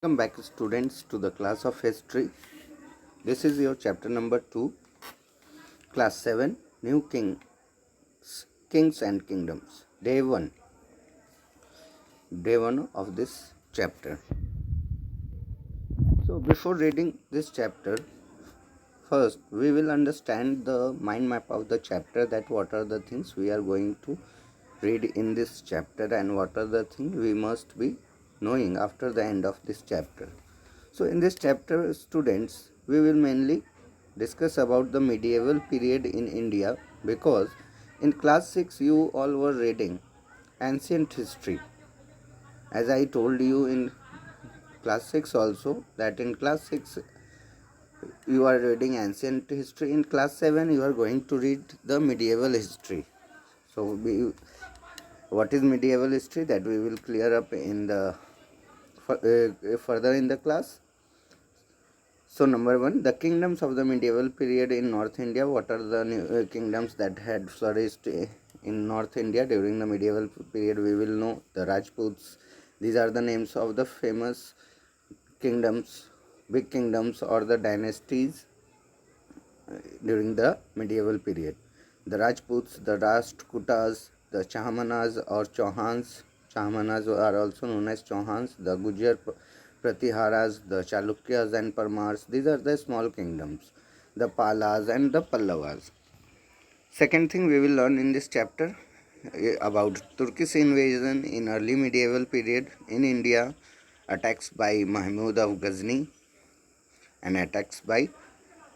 Welcome back students to the class of history. This is your chapter number 2, class 7, new kings and kingdoms. Day 1 of this chapter. So before reading this chapter, first we will understand the mind map of the chapter, that what are the things we are going to read in this chapter and what are the things we must be knowing after the end of this chapter. So in this chapter, students, we will mainly discuss about the medieval period in India, because in class 6 you all were reading ancient history. As I told you in class 6 also, that in class 6 you are reading ancient history. In class 7 you are going to read the medieval history. So what is medieval history, that we will clear up in the further in the class. So number 1, the kingdoms of the medieval period in North India. What are the kingdoms that had flourished in North India during the medieval period? We will know the Rajputs. These are the names of the famous kingdoms, big kingdoms or the dynasties during the medieval period. The Rajputs, the Rashtrakutas, the Chahmanas or Chauhans. Chahmanas are also known as Chauhans. The Gujar Pratiharas, the Chalukyas and Parmars. These are the small kingdoms. The Palas and the Pallavas. Second thing we will learn in this chapter about Turkish invasion in early medieval period in India, attacks by Mahmud of Ghazni and attacks by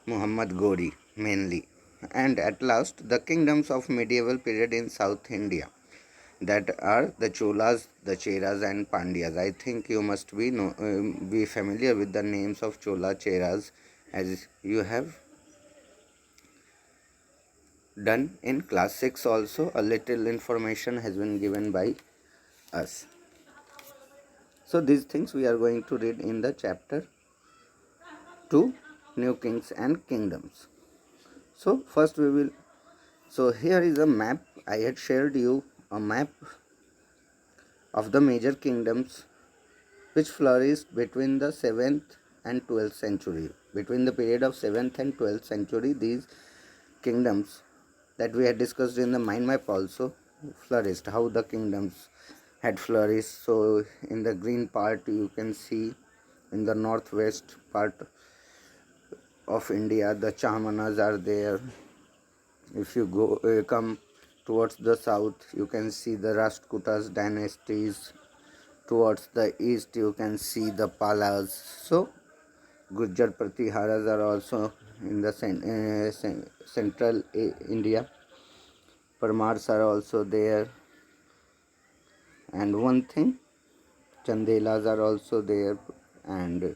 Muhammad Ghori mainly, and at last the kingdoms of medieval period in South India, that are the Cholas, the Cheras and Pandyas. I think you must be familiar with the names of Chola, Cheras, as you have done in class 6 also. A little information has been given by us. So these things we are going to read in the chapter 2, new kings and kingdoms. So first we will, so here is a map. I had shared you a map of the major kingdoms which flourished between the 7th and 12th century. Between the period of 7th and 12th century, these kingdoms that we had discussed in the mind map also flourished, how the kingdoms had flourished. So in the green part you can see, in the northwest part of India, the Chahmanas are there. If you come towards the south, you can see the Rashtrakutas dynasties. Towards the east you can see the Palas. So Gujar Pratiharas are also in the central India. Parmars are also there. And one thing, Chandelas are also there, and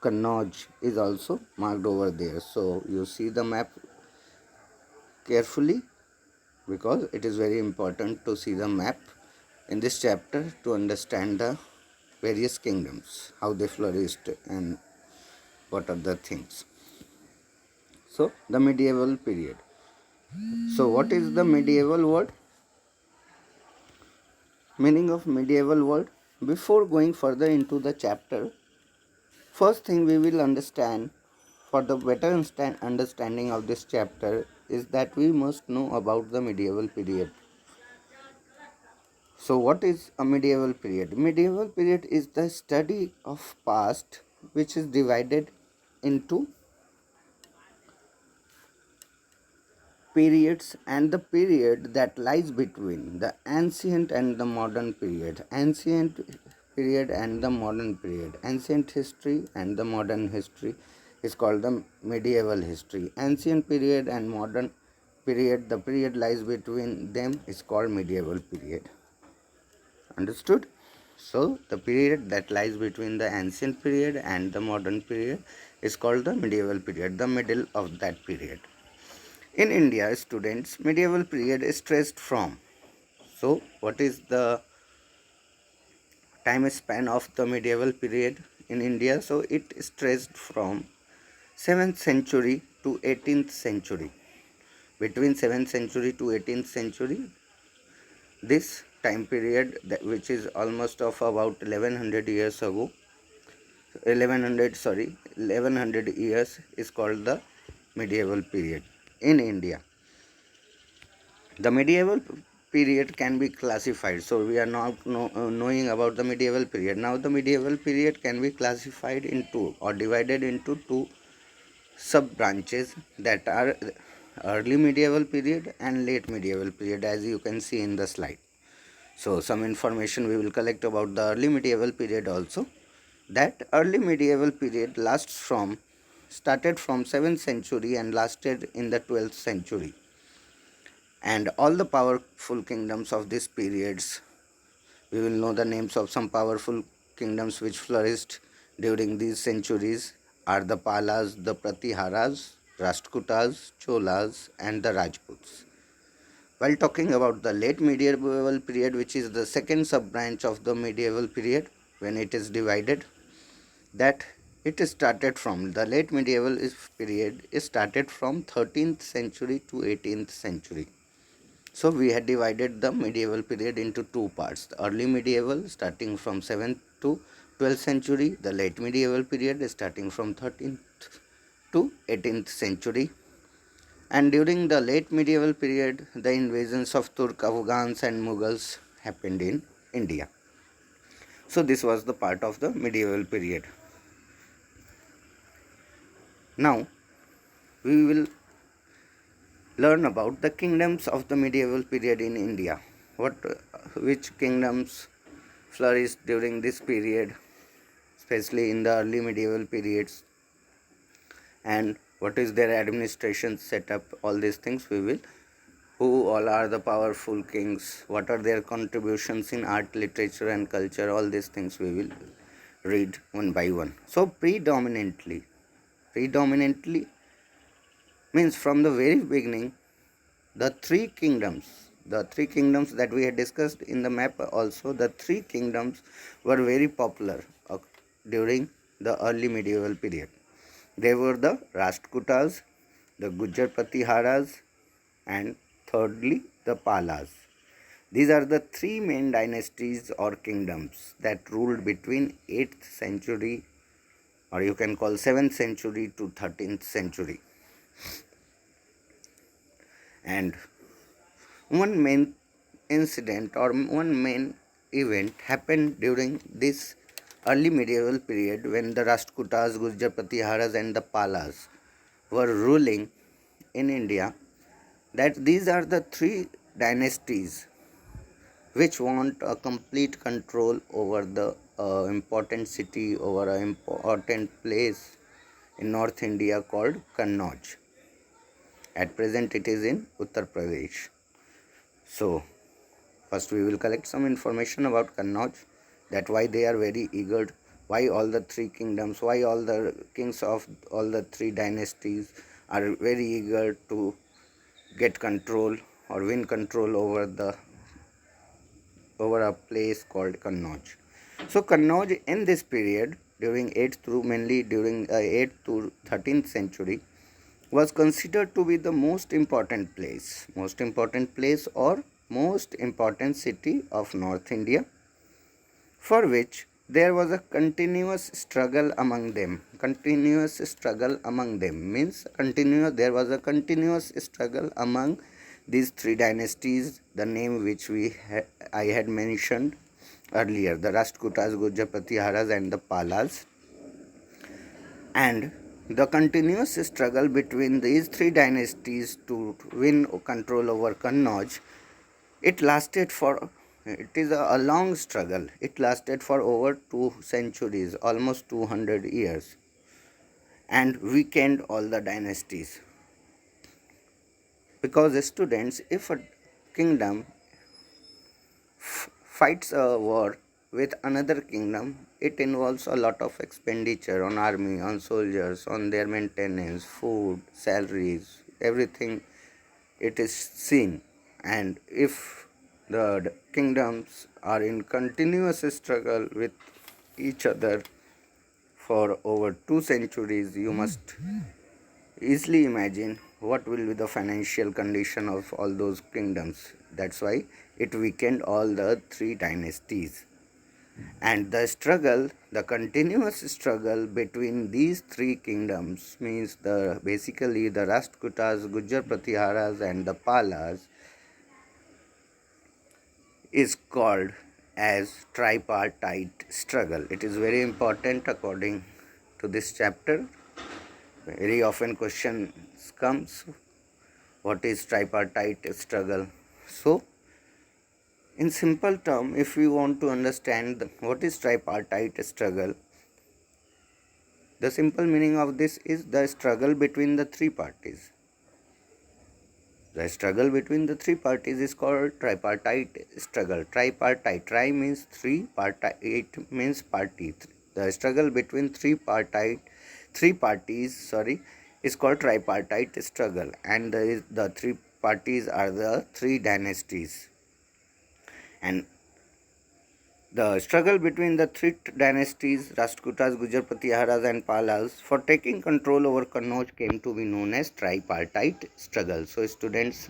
Kannauj is also marked over there. So you see the map carefully, because it is very important to see the map in this chapter to understand the various kingdoms, how they flourished and what are the things. So the medieval period. So what is the medieval word? Meaning of medieval word. Before going further into the chapter, first thing we will understand, for the better understanding of this chapter, is that we must know about the medieval period. So what is a medieval period? Medieval period is the study of past which is divided into periods, and the period that lies between the ancient and the modern period. Ancient period and the modern period. Ancient history and the modern history is called the medieval history. Ancient period and modern period, the period lies between them, is called medieval period. Understood? So the period that lies between the ancient period and the modern period is called the medieval period, the middle of that period. In India, students, medieval period is traced from. So what is the time span of the medieval period in India? So it is traced from 7th century to 18th century. Between 7th century to 18th century, this time period, which is almost of about 1100 years ago, 1100 years is called the medieval period in India. The medieval period can be classified. So we are now knowing about the medieval period. Now the medieval period can be classified into or divided into two sub branches, that are early medieval period and late medieval period, as you can see in the slide. So some information we will collect about the early medieval period also. That early medieval period started from 7th century and lasted in the 12th century. And all the powerful kingdoms of these periods, we will know the names of some powerful kingdoms which flourished during these centuries, are the Palas, the Pratiharas, Rashtrakutas, Cholas, and the Rajputs. While talking about the late medieval period, which is the second sub branch of the medieval period, when it is divided, that it is started from the late medieval period is started from 13th century to 18th century. So we had divided the medieval period into two parts: the early medieval starting from 7th to 12th century, the late medieval period is starting from 13th to 18th century. And during the late medieval period, the invasions of Turk, Afghans and Mughals happened in India. So this was the part of the medieval period. Now we will learn about the kingdoms of the medieval period in India. Which kingdoms flourished during this period, especially in the early medieval periods, and what is their administration setup. All these things we will. Who all are the powerful kings? What are their contributions in art, literature, and culture? All these things we will read one by one. So predominantly means from the very beginning, the three kingdoms that we had discussed in the map also, the three kingdoms were very popular during the early medieval period. They were the Rashtrakutas, the Gujar Pratiharas, and thirdly the Palas. These are the three main dynasties or kingdoms that ruled between 8th century, or you can call 7th century to 13th century. And one main incident or one main event happened during this early medieval period when the Rashtrakutas, Gujar Pratiharas and the Palas were ruling in India, that these are the three dynasties which want a complete control over the important city, over an important place in North India called Kannauj. At present it is in Uttar Pradesh. So first we will collect some information about Kannauj, that why they are very eager, why all the three kingdoms, why all the kings of all the three dynasties are very eager to get control or win control over a place called Kannauj. So Kannauj in this period, during 8th through mainly during 8th to 13th century, was considered to be the most important place or most important city of North India, for which there was a continuous struggle among them. There was a continuous struggle among these three dynasties, the name which I had mentioned earlier, the Rashtrakutas, Gujar Pratiharas and the Palas. And the continuous struggle between these three dynasties to win control over Kannauj, it is a long struggle. It lasted for over 2 centuries, almost 200 years, and weakened all the dynasties. Because students, if a kingdom fights a war with another kingdom, it involves a lot of expenditure on army, on soldiers, on their maintenance, food, salaries, everything it is seen. And if the kingdoms are in continuous struggle with each other for over 2 centuries, you must easily imagine what will be the financial condition of all those kingdoms. That's why it weakened all the three dynasties. And the continuous struggle between these three kingdoms means basically the Rashtrakutas, Gujar Pratiharas and the Palas is called as tripartite struggle. It is very important according to this chapter. Very often questions comes, what is tripartite struggle? So in simple term, if we want to understand what is tripartite struggle, the simple meaning of this is the struggle between the three parties. The struggle between the three parties is called tripartite struggle. Tripartite. Tri means three, partite means party. The struggle between three parties, is called tripartite struggle, and the three parties are the three dynasties. And the struggle between the three dynasties, Rashtrakutas, Gujar Pratiharas and Palas, for taking control over Kannauj came to be known as tripartite struggle. So students,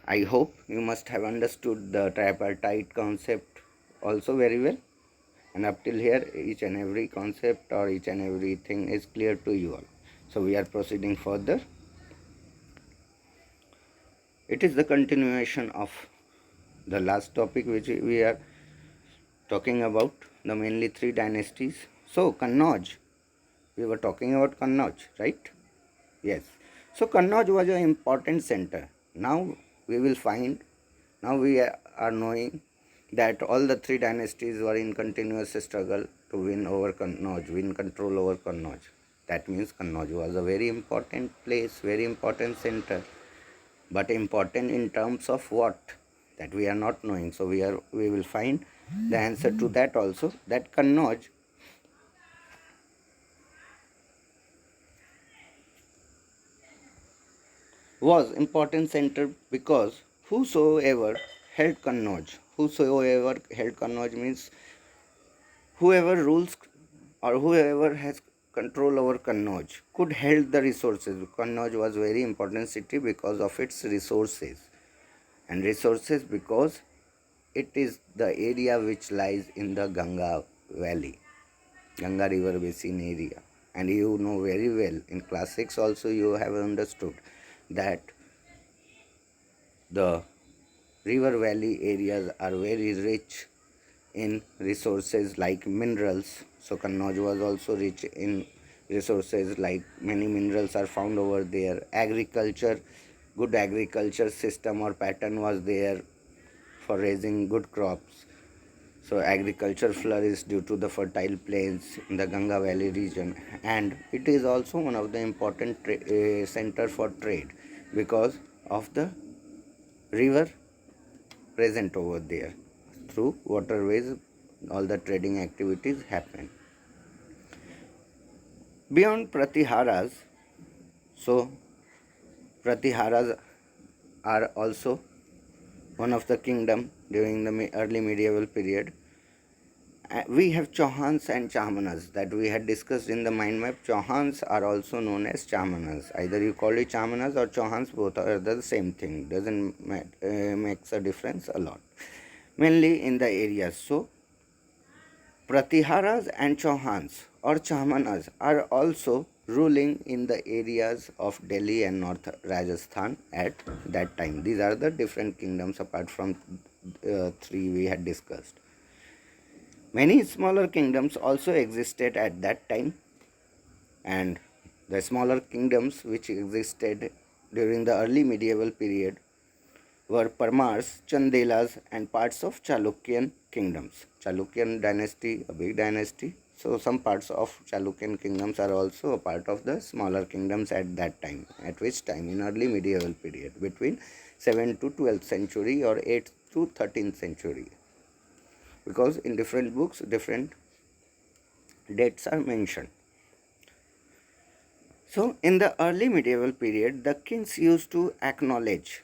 I hope you must have understood the tripartite concept also very well. And up till here, each and every concept or each and everything is clear to you all. So we are proceeding further. It is the continuation of the last topic which we are talking about, the mainly three dynasties. So Kannauj, we were talking about Kannauj, right? Yes. So Kannauj was an important center. Now we are knowing that all the three dynasties were in continuous struggle to win control over Kannauj. That means Kannauj was a very important place, very important center, but important in terms of what? That we are not knowing. So we will find the answer to that also, that Kannauj was important center because whosoever held Kannauj means whoever rules or whoever has control over Kannauj could hold the resources. Kannauj was very important city because of its resources, and resources because it is the area which lies in the Ganga valley, Ganga river basin area. And you know very well, in class 6 also you have understood that the river valley areas are very rich in resources like minerals. So Kannauj was also rich in resources, like many minerals are found over there. Agriculture, good agriculture system or pattern was there for raising good crops. So agriculture flourished due to the fertile plains in the Ganga Valley region, and it is also one of the important center for trade because of the river present over there. Through waterways, all the trading activities happen. Beyond Pratiharas, so Pratiharas are also one of the kingdom during the early medieval period. We have Chauhans and Chamanas that we had discussed in the mind map. Chauhans are also known as Chamanas. Either you call it Chamanas or Chauhans, both are the same thing. Doesn't makes a difference a lot. Mainly in the areas. So Pratiharas and Chauhans or Chamanas are also ruling in the areas of Delhi and North Rajasthan at that time. These are the different kingdoms apart from three we had discussed. Many smaller kingdoms also existed at that time, and the smaller kingdoms which existed during the early medieval period were Parmars, Chandelas and parts of Chalukyan kingdoms. Chalukyan dynasty, a big dynasty. So some parts of Chalukyan kingdoms are also a part of the smaller kingdoms at that time. At which time? In early medieval period, between 7th to 12th century or 8th to 13th century. Because in different books, different dates are mentioned. So in the early medieval period, the kings used to acknowledge.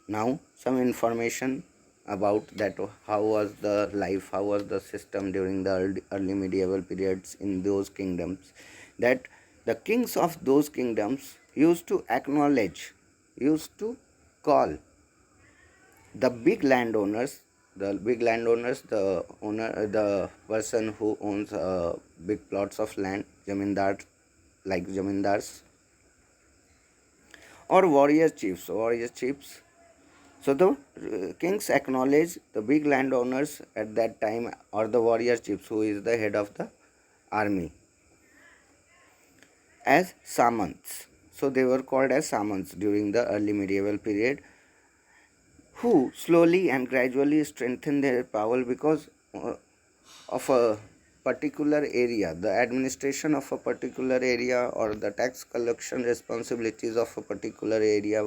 Now some information about that, how was the life, how was the system during the early medieval periods in those kingdoms, that the kings of those kingdoms used to acknowledge, used to call the big landowners The big landowners, the owner, the person who owns big plots of land, zamindar, like zamindars, or warrior chiefs. Warrior chiefs. So the kings acknowledge the big landowners at that time, or the warrior chiefs, who is the head of the army, as samants. So they were called as samants during the early medieval period, who slowly and gradually strengthened their power because of a particular area. The administration of a particular area or the tax collection responsibilities of a particular area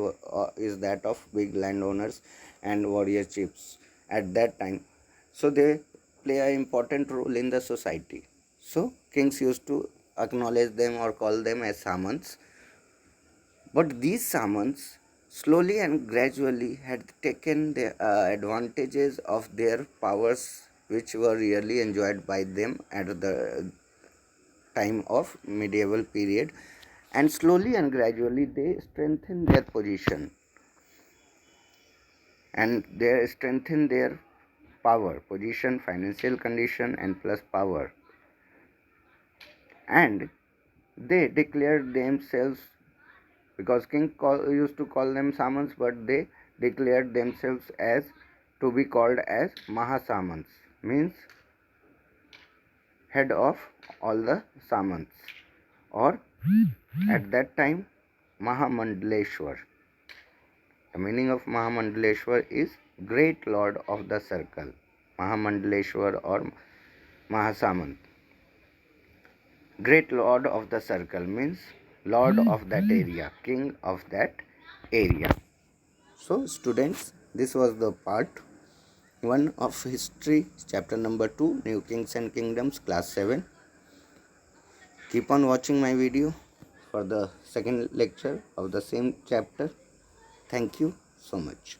is that of big landowners and warrior chiefs at that time. So they play an important role in the society. So kings used to acknowledge them or call them as samants. But these samants slowly and gradually had taken the advantages of their powers, which were really enjoyed by them at the time of medieval period, and slowly and gradually they strengthened their position and they strengthened their power, position, financial condition, and plus power, and they declared themselves, because used to call them samans, but they declared themselves as to be called as mahasamans, means head of all the samans, or at that time Mahamandaleshwar. The meaning of Mahamandaleshwar is great lord of the circle. Mahamandaleshwar or Mahasamant, great lord of the circle, means lord of that area, king of that area. So students, this was the part 1 of history, chapter number 2, New Kings and Kingdoms, class 7. Keep on watching my video for the second lecture of the same chapter. Thank you so much.